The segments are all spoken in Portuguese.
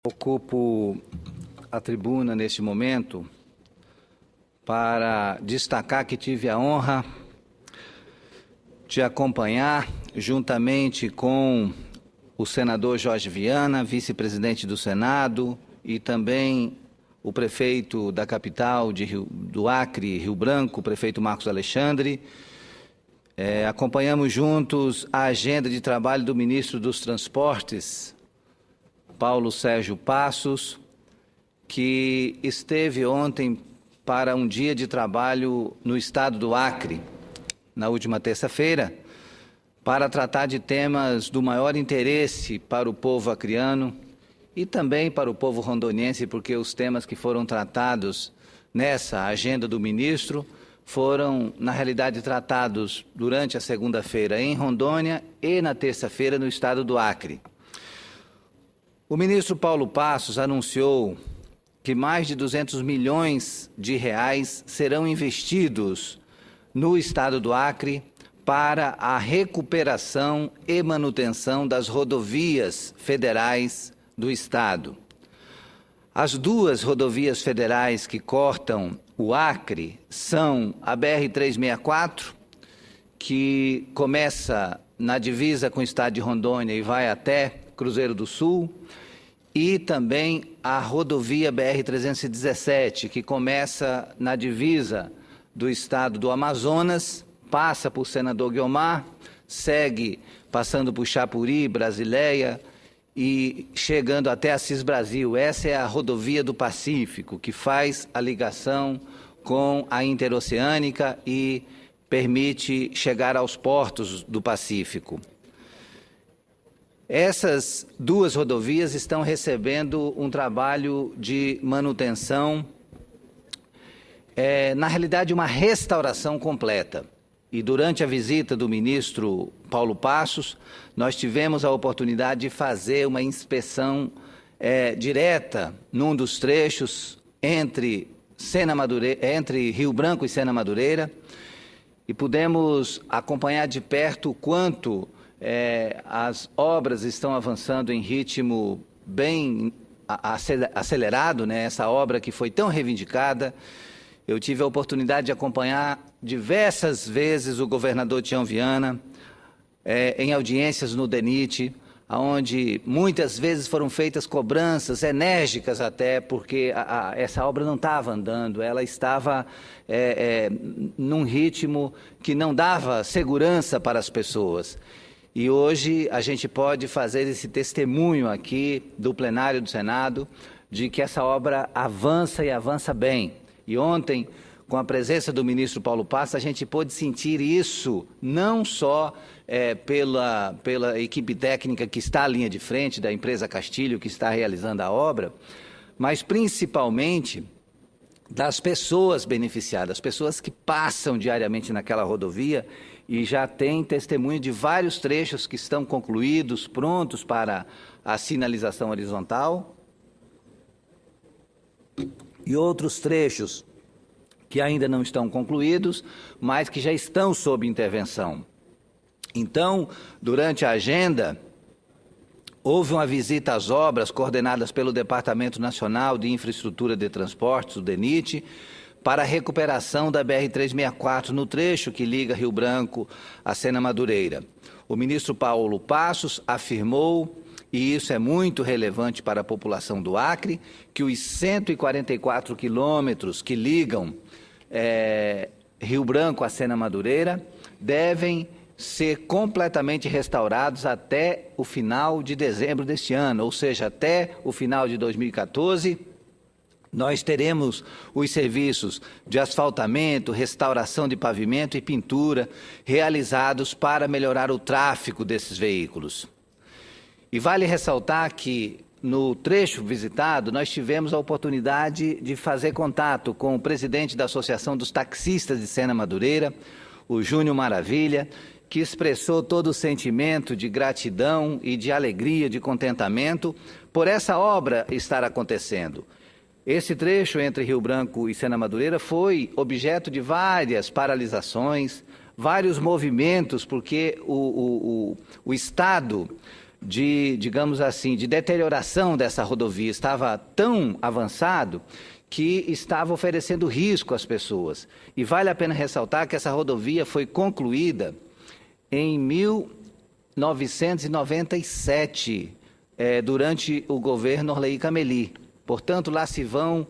Ocupo a tribuna neste momento para destacar que tive a honra de acompanhar, juntamente com o senador Jorge Viana, vice-presidente do Senado, e também o prefeito da capital do Acre, Rio Branco, o prefeito Marcos Alexandre. Acompanhamos juntos a agenda de trabalho do ministro dos Transportes, Paulo Sérgio Passos, que esteve ontem para um dia de trabalho no estado do Acre, na última terça-feira, para tratar de temas do maior interesse para o povo acreano e também para o povo rondoniense, porque os temas que foram tratados nessa agenda do ministro foram, na realidade, tratados durante a segunda-feira em Rondônia e na terça-feira no estado do Acre. O ministro Paulo Passos anunciou que mais de 200 milhões de reais serão investidos no estado do Acre para a recuperação e manutenção das rodovias federais do estado. As duas rodovias federais que cortam o Acre são a BR-364, que começa na divisa com o estado de Rondônia e vai até Cruzeiro do Sul, e também a rodovia BR-317, que começa na divisa do estado do Amazonas, passa por Senador Guiomar, segue passando por Chapuri, Brasileia e chegando até Assis Brasil. Essa é a rodovia do Pacífico, que faz a ligação com a interoceânica e permite chegar aos portos do Pacífico. Essas duas rodovias estão recebendo um trabalho de manutenção, na realidade uma restauração completa. E durante a visita do ministro Paulo Passos, nós tivemos a oportunidade de fazer uma inspeção direta num dos trechos entre Rio Branco e Sena Madureira, e pudemos acompanhar de perto o quanto as obras estão avançando em ritmo bem acelerado, né? Essa obra que foi tão reivindicada. Eu tive a oportunidade de acompanhar diversas vezes o governador Tião Viana em audiências no DENIT, onde muitas vezes foram feitas cobranças enérgicas até, porque essa obra não estava andando, ela estava num ritmo que não dava segurança para as pessoas. E hoje a gente pode fazer esse testemunho aqui do plenário do Senado de que essa obra avança e avança bem. E ontem, com a presença do ministro Paulo Passos, a gente pôde sentir isso não só pela equipe técnica que está à linha de frente da empresa Castilho, que está realizando a obra, mas principalmente das pessoas beneficiadas, pessoas que passam diariamente naquela rodovia. E já tem testemunho de vários trechos que estão concluídos, prontos para a sinalização horizontal, e outros trechos que ainda não estão concluídos, mas que já estão sob intervenção. Então, durante a agenda, houve uma visita às obras coordenadas pelo Departamento Nacional de Infraestrutura de Transportes, o DENIT, para a recuperação da BR-364 no trecho que liga Rio Branco a Sena Madureira. O ministro Paulo Passos afirmou, e isso é muito relevante para a população do Acre, que os 144 quilômetros que ligam Rio Branco a Sena Madureira devem ser completamente restaurados até o final de dezembro deste ano, ou seja, até o final de 2014, nós teremos os serviços de asfaltamento, restauração de pavimento e pintura realizados para melhorar o tráfego desses veículos. E vale ressaltar que, no trecho visitado, nós tivemos a oportunidade de fazer contato com o presidente da Associação dos Taxistas de Sena Madureira, o Júnior Maravilha, que expressou todo o sentimento de gratidão e de alegria, de contentamento por essa obra estar acontecendo. Esse trecho entre Rio Branco e Sena Madureira foi objeto de várias paralisações, vários movimentos, porque o Estado digamos assim, de deterioração dessa rodovia estava tão avançado que estava oferecendo risco às pessoas. E vale a pena ressaltar que essa rodovia foi concluída em 1997, durante o governo Orley Cameli. Portanto, lá se vão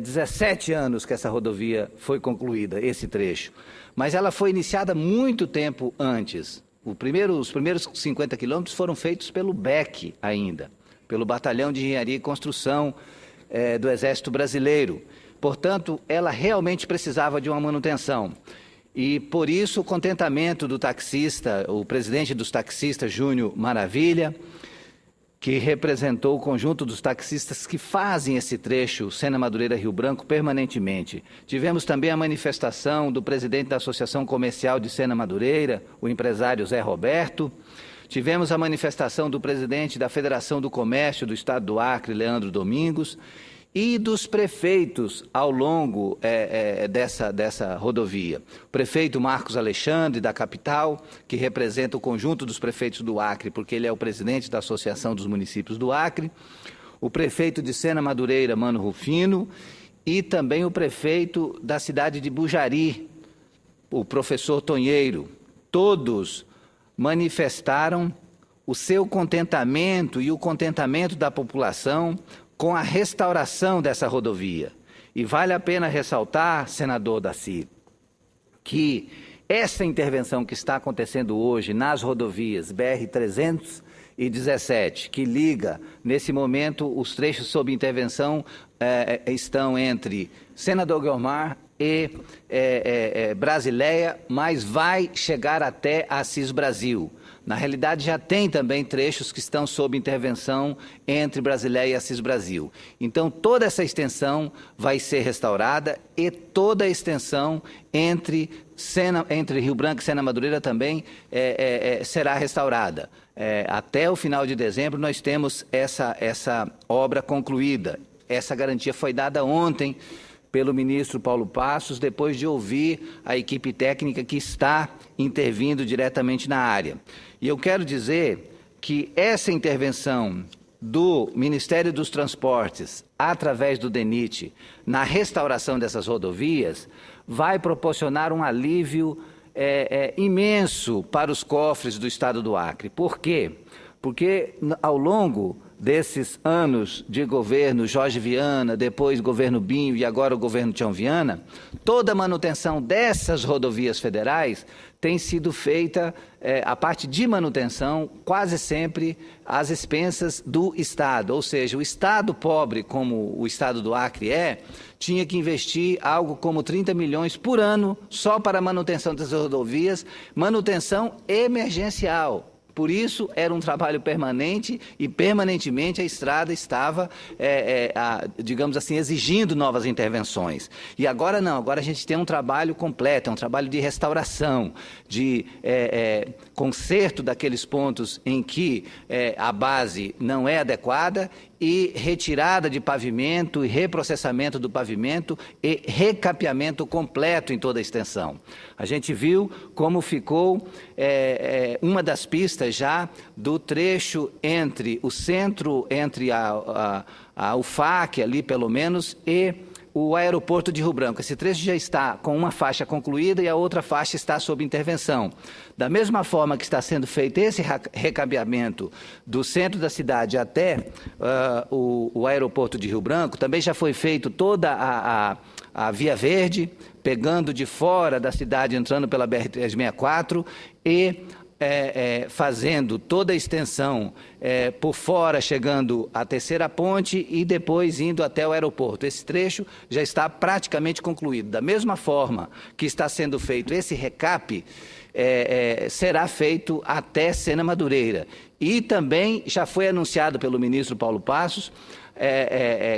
17 anos que essa rodovia foi concluída, esse trecho. Mas ela foi iniciada muito tempo antes. Os primeiros 50 quilômetros foram feitos pelo BEC ainda, pelo Batalhão de Engenharia e Construção do Exército Brasileiro. Portanto, ela realmente precisava de uma manutenção. E, por isso, o contentamento do taxista, o presidente dos taxistas, Júnior Maravilha, que representou o conjunto dos taxistas que fazem esse trecho Sena Madureira-Rio Branco permanentemente. Tivemos também a manifestação do presidente da Associação Comercial de Sena Madureira, o empresário Zé Roberto. Tivemos a manifestação do presidente da Federação do Comércio do Estado do Acre, Leandro Domingos, e dos prefeitos ao longo dessa rodovia. O prefeito Marcos Alexandre, da capital, que representa o conjunto dos prefeitos do Acre, porque ele é o presidente da Associação dos Municípios do Acre, o prefeito de Sena Madureira, Mano Rufino, e também o prefeito da cidade de Bujari, o professor Tonheiro. Todos manifestaram o seu contentamento e o contentamento da população com a restauração dessa rodovia. E vale a pena ressaltar, senador Daci, que essa intervenção que está acontecendo hoje nas rodovias BR-317, que liga, nesse momento, os trechos sob intervenção estão entre Senador Guiomar e Brasileia, mas vai chegar até Assis Brasil. Na realidade, já tem também trechos que estão sob intervenção entre Brasileia e Assis Brasil. Então, toda essa extensão vai ser restaurada e toda a extensão entre Rio Branco e Sena Madureira também será restaurada. Até o final de dezembro, nós temos essa obra concluída. Essa garantia foi dada ontem pelo ministro Paulo Passos, depois de ouvir a equipe técnica que está intervindo diretamente na área. E eu quero dizer que essa intervenção do Ministério dos Transportes, através do DENIT, na restauração dessas rodovias, vai proporcionar um alívio imenso para os cofres do Estado do Acre. Por quê? Porque ao longo desses anos de governo Jorge Viana, depois governo Binho e agora o governo Tião Viana, toda a manutenção dessas rodovias federais tem sido feita, a parte de manutenção, quase sempre às expensas do Estado. Ou seja, o Estado pobre, como o Estado do Acre tinha que investir algo como 30 milhões por ano só para a manutenção dessas rodovias, manutenção emergencial. Por isso, era um trabalho permanente e, permanentemente, a estrada estava, digamos assim, exigindo novas intervenções. E agora não, agora a gente tem um trabalho completo, um trabalho de restauração, de conserto daqueles pontos em que a base não é adequada e retirada de pavimento e reprocessamento do pavimento e recapeamento completo em toda a extensão. A gente viu como ficou uma das pistas já do trecho entre o centro, entre a UFAC ali pelo menos, e o aeroporto de Rio Branco. Esse trecho já está com uma faixa concluída e a outra faixa está sob intervenção. Da mesma forma que está sendo feito esse recapeamento do centro da cidade até o aeroporto de Rio Branco, também já foi feito toda a Via Verde, pegando de fora da cidade, entrando pela BR-364 e fazendo toda a extensão por fora, chegando à terceira ponte e depois indo até o aeroporto. Esse trecho já está praticamente concluído. Da mesma forma que está sendo feito esse recap, será feito até Sena Madureira. E também já foi anunciado pelo ministro Paulo Passos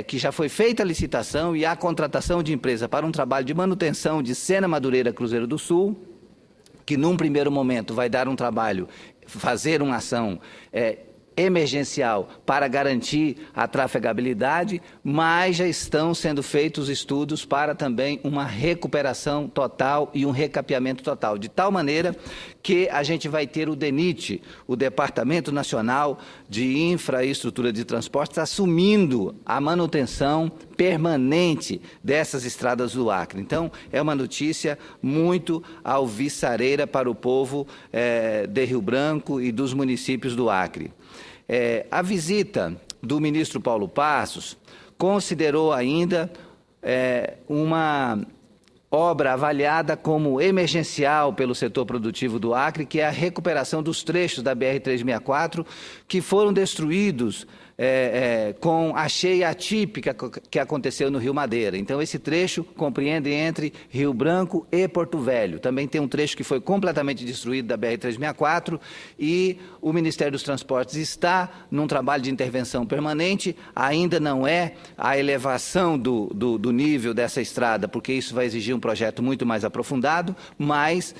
que já foi feita a licitação e a contratação de empresa para um trabalho de manutenção de Sena Madureira Cruzeiro do Sul, que num primeiro momento vai dar um trabalho, fazer uma ação emergencial para garantir a trafegabilidade, mas já estão sendo feitos estudos para também uma recuperação total e um recapeamento total, de tal maneira que a gente vai ter o DENIT, o Departamento Nacional de Infraestrutura de Transportes, assumindo a manutenção permanente dessas estradas do Acre. Então, é uma notícia muito alvissareira para o povo de Rio Branco e dos municípios do Acre. A visita do ministro Paulo Passos considerou ainda uma obra avaliada como emergencial pelo setor produtivo do Acre, que é a recuperação dos trechos da BR-364 que foram destruídos com a cheia atípica que aconteceu no Rio Madeira. Então, esse trecho compreende entre Rio Branco e Porto Velho. Também tem um trecho que foi completamente destruído da BR-364 e o Ministério dos Transportes está num trabalho de intervenção permanente. Ainda não é a elevação do nível dessa estrada, porque isso vai exigir um projeto muito mais aprofundado, mas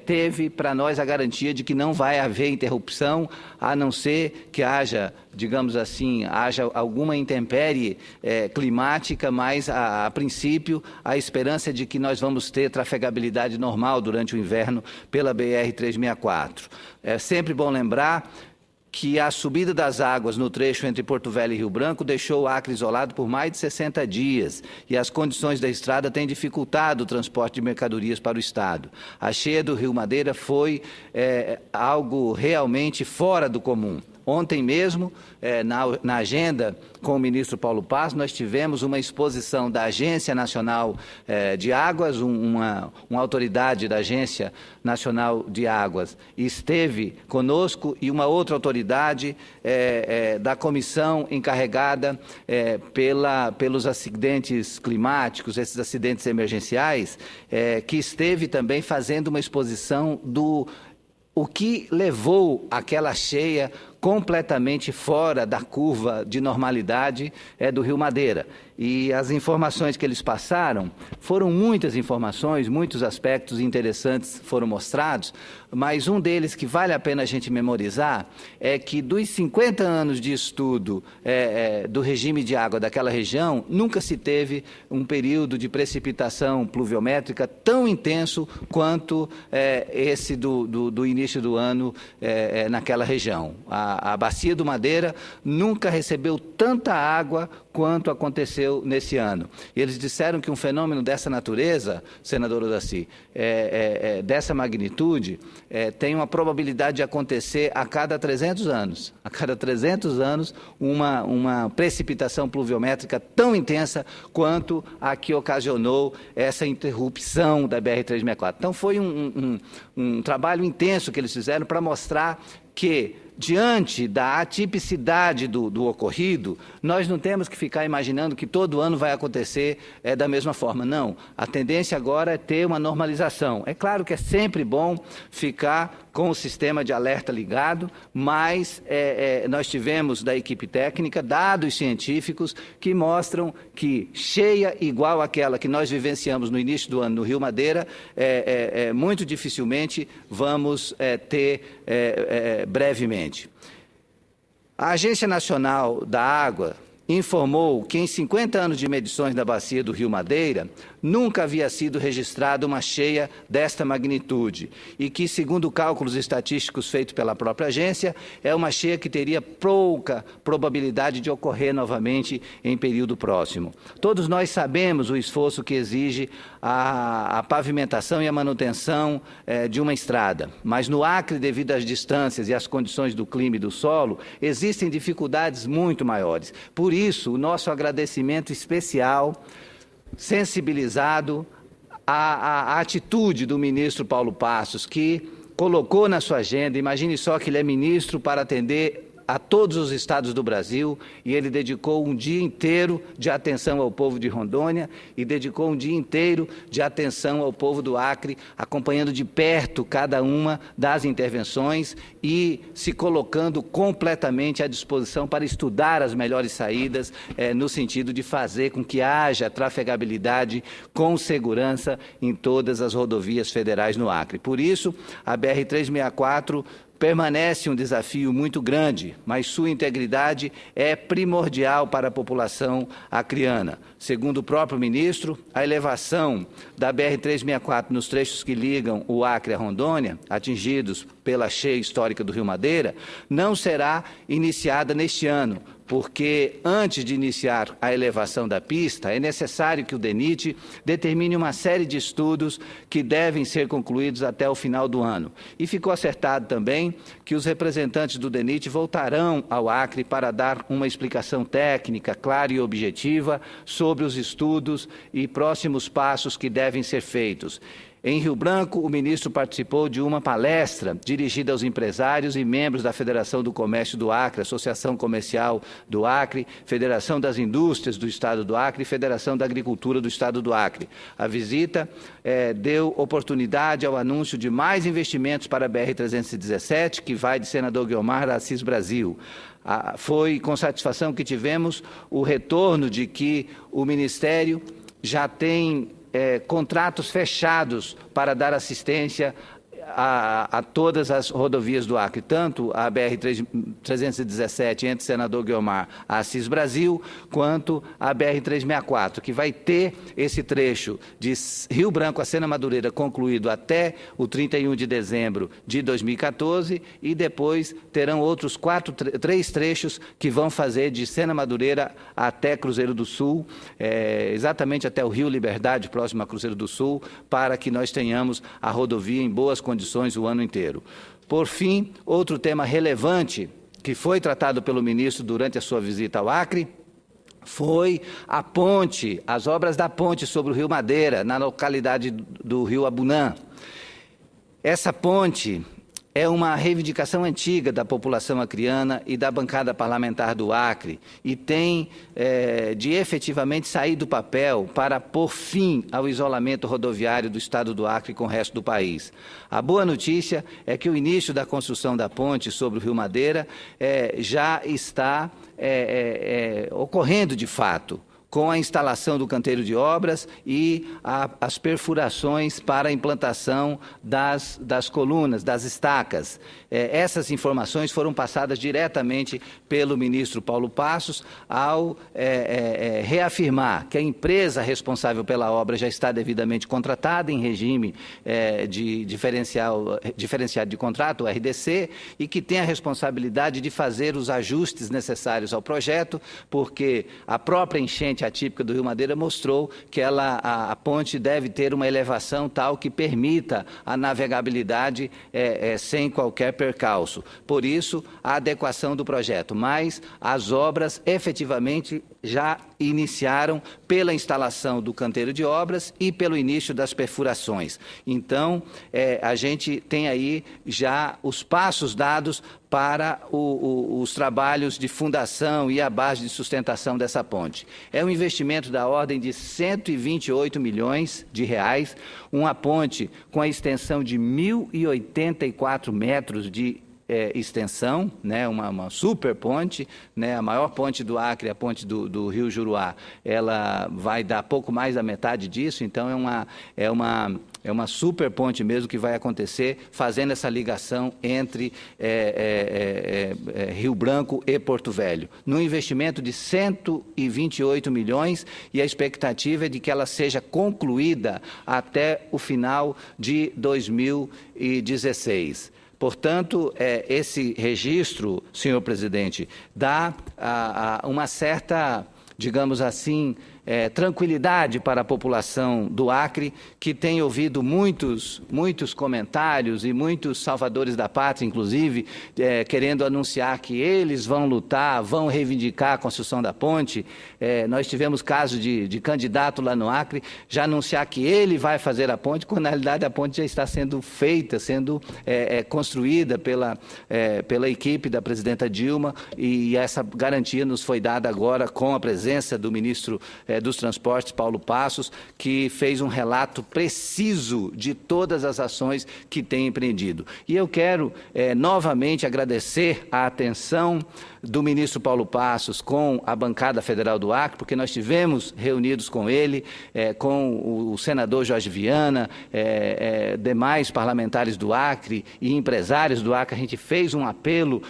teve para nós a garantia de que não vai haver interrupção, a não ser que haja, digamos assim, haja alguma intempérie climática, mas, a princípio, a esperança é de que nós vamos ter trafegabilidade normal durante o inverno pela BR-364. É sempre bom lembrar que a subida das águas no trecho entre Porto Velho e Rio Branco deixou o Acre isolado por mais de 60 dias e as condições da estrada têm dificultado o transporte de mercadorias para o Estado. A cheia do Rio Madeira foi algo realmente fora do comum. Ontem mesmo, na agenda com o ministro Paulo Passos, nós tivemos uma exposição da Agência Nacional de Águas, uma autoridade da Agência Nacional de Águas esteve conosco e uma outra autoridade da comissão encarregada pelos acidentes climáticos, esses acidentes emergenciais, que esteve também fazendo uma exposição o que levou aquela cheia completamente fora da curva de normalidade do Rio Madeira. E as informações que eles passaram foram muitas informações, muitos aspectos interessantes foram mostrados, mas um deles que vale a pena a gente memorizar é que dos 50 anos de estudo do regime de água daquela região, nunca se teve um período de precipitação pluviométrica tão intenso quanto esse do início do ano naquela região. A Bacia do Madeira nunca recebeu tanta água quanto aconteceu nesse ano. E eles disseram que um fenômeno dessa natureza, senador Odaci, dessa magnitude, tem uma probabilidade de acontecer a cada 300 anos. A cada 300 anos, uma precipitação pluviométrica tão intensa quanto a que ocasionou essa interrupção da BR-364. Então, foi um trabalho intenso que eles fizeram para mostrar que, diante da atipicidade do ocorrido, nós não temos que ficar imaginando que todo ano vai acontecer da mesma forma. Não, a tendência agora é ter uma normalização. É claro que é sempre bom ficar com o sistema de alerta ligado, mas nós tivemos da equipe técnica dados científicos que mostram que cheia igual àquela que nós vivenciamos no início do ano no Rio Madeira, muito dificilmente vamos ter brevemente. A Agência Nacional da Água informou que em 50 anos de medições da bacia do Rio Madeira, nunca havia sido registrada uma cheia desta magnitude e que, segundo cálculos estatísticos feitos pela própria agência, é uma cheia que teria pouca probabilidade de ocorrer novamente em período próximo. Todos nós sabemos o esforço que exige a pavimentação e a manutenção de uma estrada, mas no Acre, devido às distâncias e às condições do clima e do solo, existem dificuldades muito maiores. Por isso, o nosso agradecimento especial, sensibilizado à atitude do ministro Paulo Passos, que colocou na sua agenda, imagine só que ele é ministro para atender a todos os estados do Brasil, e ele dedicou um dia inteiro de atenção ao povo de Rondônia e dedicou um dia inteiro de atenção ao povo do Acre, acompanhando de perto cada uma das intervenções e se colocando completamente à disposição para estudar as melhores saídas no sentido de fazer com que haja trafegabilidade com segurança em todas as rodovias federais no Acre. Por isso, a BR-364 permanece um desafio muito grande, mas sua integridade é primordial para a população acreana. Segundo o próprio ministro, a elevação da BR-364 nos trechos que ligam o Acre a Rondônia, atingidos pela cheia histórica do Rio Madeira, não será iniciada neste ano, porque antes de iniciar a elevação da pista, é necessário que o DENIT determine uma série de estudos que devem ser concluídos até o final do ano. E ficou acertado também que os representantes do DENIT voltarão ao Acre para dar uma explicação técnica, clara e objetiva sobre os estudos e próximos passos que devem ser feitos. Em Rio Branco, o ministro participou de uma palestra dirigida aos empresários e membros da Federação do Comércio do Acre, Associação Comercial do Acre, Federação das Indústrias do Estado do Acre e Federação da Agricultura do Estado do Acre. A visita deu oportunidade ao anúncio de mais investimentos para a BR-317, que vai de Senador Guiomar a Assis Brasil. Foi com satisfação que tivemos o retorno de que o Ministério já tem contratos fechados para dar assistência a todas as rodovias do Acre, tanto a BR-317 entre Senador Guiomar a Assis Brasil, quanto a BR-364, que vai ter esse trecho de Rio Branco a Sena Madureira concluído até o 31 de dezembro de 2014 e depois terão outros três trechos que vão fazer de Sena Madureira até Cruzeiro do Sul, exatamente até o Rio Liberdade, próximo a Cruzeiro do Sul, para que nós tenhamos a rodovia em boas condições o ano inteiro. Por fim, outro tema relevante que foi tratado pelo ministro durante a sua visita ao Acre foi a ponte, as obras da ponte sobre o Rio Madeira, na localidade do Rio Abunã. Essa ponte é uma reivindicação antiga da população acreana e da bancada parlamentar do Acre e tem de efetivamente sair do papel para pôr fim ao isolamento rodoviário do estado do Acre com o resto do país. A boa notícia é que o início da construção da ponte sobre o Rio Madeira já está ocorrendo de fato, com a instalação do canteiro de obras e as perfurações para a implantação das colunas, das estacas. Essas informações foram passadas diretamente pelo ministro Paulo Passos ao reafirmar que a empresa responsável pela obra já está devidamente contratada em regime de diferenciado de contrato, o RDC, e que tem a responsabilidade de fazer os ajustes necessários ao projeto, porque a própria enchente atípica do Rio Madeira mostrou que a ponte deve ter uma elevação tal que permita a navegabilidade sem qualquer percalço. Por isso, a adequação do projeto. Mas as obras efetivamente já iniciaram pela instalação do canteiro de obras e pelo início das perfurações. Então, a gente tem aí já os passos dados para os trabalhos de fundação e a base de sustentação dessa ponte. É um investimento da ordem de 128 milhões de reais, uma ponte com a extensão de 1.084 metros de extensão, né, uma super ponte, né, a maior ponte do Acre, a ponte do Rio Juruá, ela vai dar pouco mais da metade disso, então é uma super ponte mesmo que vai acontecer, fazendo essa ligação entre Rio Branco e Porto Velho, num investimento de 128 milhões, e a expectativa é de que ela seja concluída até o final de 2016. Portanto, esse registro, senhor presidente, dá uma certa, digamos assim, tranquilidade para a população do Acre, que tem ouvido muitos comentários e muitos salvadores da pátria, inclusive, querendo anunciar que eles vão lutar, vão reivindicar a construção da ponte. Nós tivemos casos de candidato lá no Acre já anunciar que ele vai fazer a ponte, quando na realidade a ponte já está sendo feita, sendo construída pela equipe da presidenta Dilma, e essa garantia nos foi dada agora com a presença do ministro dos Transportes, Paulo Passos, que fez um relato preciso de todas as ações que tem empreendido. E eu quero novamente agradecer a atenção do ministro Paulo Passos com a bancada federal do Acre, porque nós tivemos reunidos com ele, com o senador Jorge Viana, demais parlamentares do Acre e empresários do Acre. A gente fez um apelo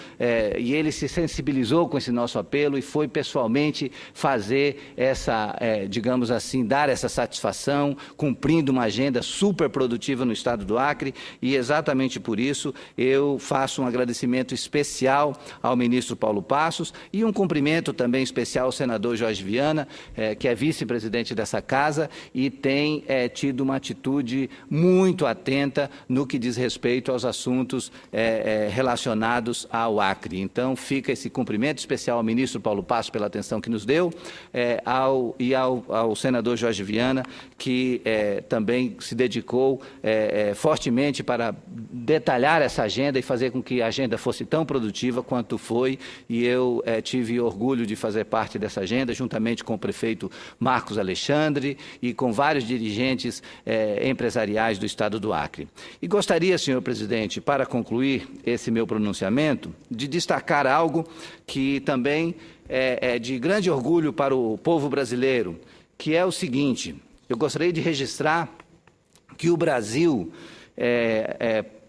e ele se sensibilizou com esse nosso apelo e foi pessoalmente fazer essa, digamos assim, dar essa satisfação, cumprindo uma agenda super produtiva no estado do Acre, e exatamente por isso eu faço um agradecimento especial ao ministro Paulo Passos e um cumprimento também especial ao senador Jorge Viana, que é vice-presidente dessa casa e tem tido uma atitude muito atenta no que diz respeito aos assuntos relacionados ao Acre. Então, fica esse cumprimento especial ao ministro Paulo Passos pela atenção que nos deu, ao senador Jorge Viana, que também se dedicou fortemente para detalhar essa agenda e fazer com que a agenda fosse tão produtiva quanto foi, e eu tive orgulho de fazer parte dessa agenda, juntamente com o prefeito Marcos Alexandre e com vários dirigentes empresariais do estado do Acre. E gostaria, senhor presidente, para concluir esse meu pronunciamento, de destacar algo que também é de grande orgulho para o povo brasileiro, que é o seguinte: eu gostaria de registrar que o Brasil,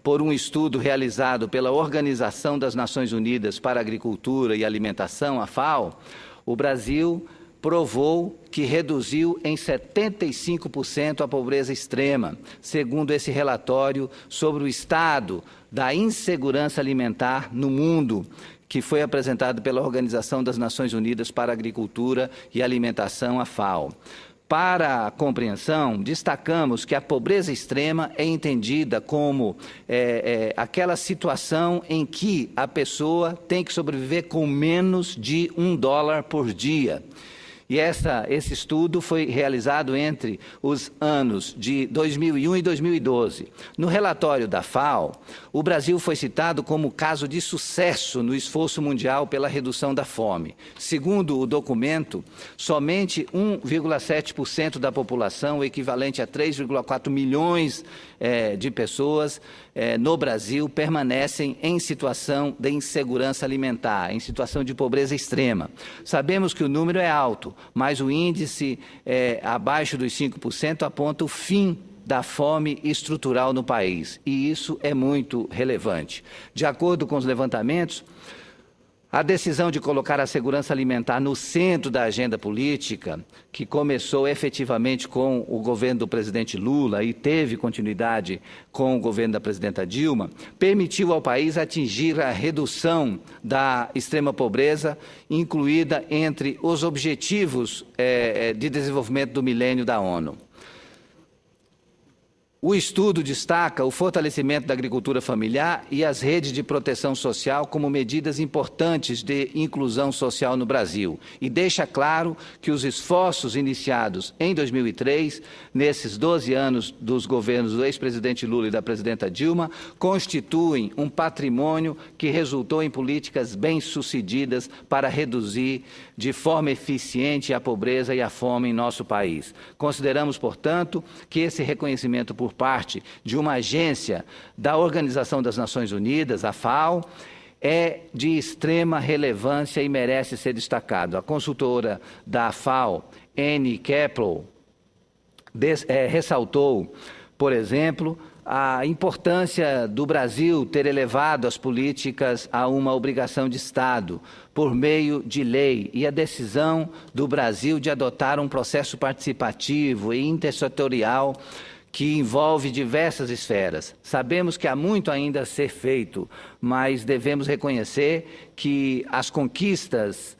por um estudo realizado pela Organização das Nações Unidas para a Agricultura e Alimentação, a FAO, o Brasil provou que reduziu em 75% a pobreza extrema, segundo esse relatório sobre o estado da insegurança alimentar no mundo, que foi apresentado pela Organização das Nações Unidas para a Agricultura e Alimentação, a FAO. Para a compreensão, destacamos que a pobreza extrema é entendida como aquela situação em que a pessoa tem que sobreviver com menos de $1 por dia. E esse estudo foi realizado entre os anos de 2001 e 2012. No relatório da FAO, o Brasil foi citado como caso de sucesso no esforço mundial pela redução da fome. Segundo o documento, somente 1,7% da população, o equivalente a 3,4 milhões de pessoas no Brasil, permanecem em situação de insegurança alimentar, em situação de pobreza extrema. Sabemos que o número é alto, mas o índice abaixo dos 5% aponta o fim da fome estrutural no país, e isso é muito relevante. De acordo com os levantamentos, a decisão de colocar a segurança alimentar no centro da agenda política, que começou efetivamente com o governo do presidente Lula e teve continuidade com o governo da presidenta Dilma, permitiu ao país atingir a redução da extrema pobreza, incluída entre os objetivos de desenvolvimento do milênio da ONU. O estudo destaca o fortalecimento da agricultura familiar e as redes de proteção social como medidas importantes de inclusão social no Brasil, e deixa claro que os esforços iniciados em 2003, nesses 12 anos dos governos do ex-presidente Lula e da presidenta Dilma, constituem um patrimônio que resultou em políticas bem-sucedidas para reduzir de forma eficiente a pobreza e a fome em nosso país. Consideramos, portanto, que esse reconhecimento por parte de uma agência da Organização das Nações Unidas, a FAO, é de extrema relevância e merece ser destacado. A consultora da FAO, Annie Kaplow, ressaltou, por exemplo, a importância do Brasil ter elevado as políticas a uma obrigação de Estado por meio de lei, e a decisão do Brasil de adotar um processo participativo e intersetorial que envolve diversas esferas. Sabemos que há muito ainda a ser feito, mas devemos reconhecer que as conquistas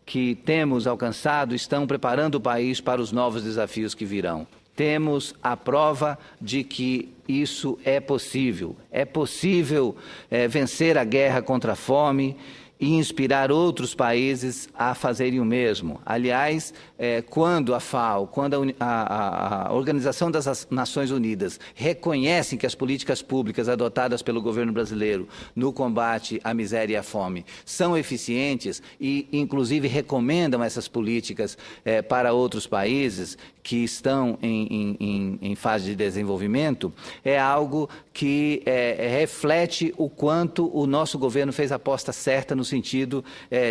que temos alcançado estão preparando o país para os novos desafios que virão. Temos a prova de que isso é possível. É possível vencer a guerra contra a fome e inspirar outros países a fazerem o mesmo. Aliás, quando a FAO, quando a Organização das Nações Unidas reconhecem que as políticas públicas adotadas pelo governo brasileiro no combate à miséria e à fome são eficientes e, inclusive, recomendam essas políticas para outros países que estão em fase de desenvolvimento, é algo que reflete o quanto o nosso governo fez a aposta certa no sentido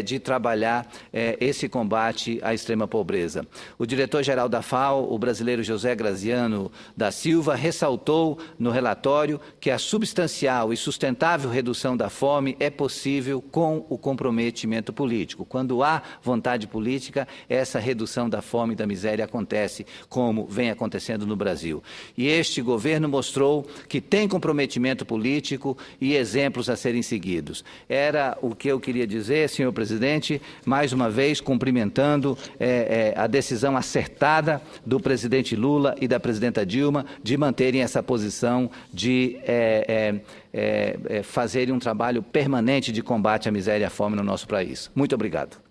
de trabalhar esse combate à extrema pobreza. O diretor-geral da FAO, o brasileiro José Graziano da Silva, ressaltou no relatório que a substancial e sustentável redução da fome é possível com o comprometimento político. Quando há vontade política, essa redução da fome e da miséria acontece, como vem acontecendo no Brasil. E este governo mostrou que tem comprometimento político e exemplos a serem seguidos. Era o que eu queria dizer, senhor presidente, mais uma vez cumprimentando a decisão acertada do presidente Lula e da presidenta Dilma de manterem essa posição de fazerem um trabalho permanente de combate à miséria e à fome no nosso país. Muito obrigado.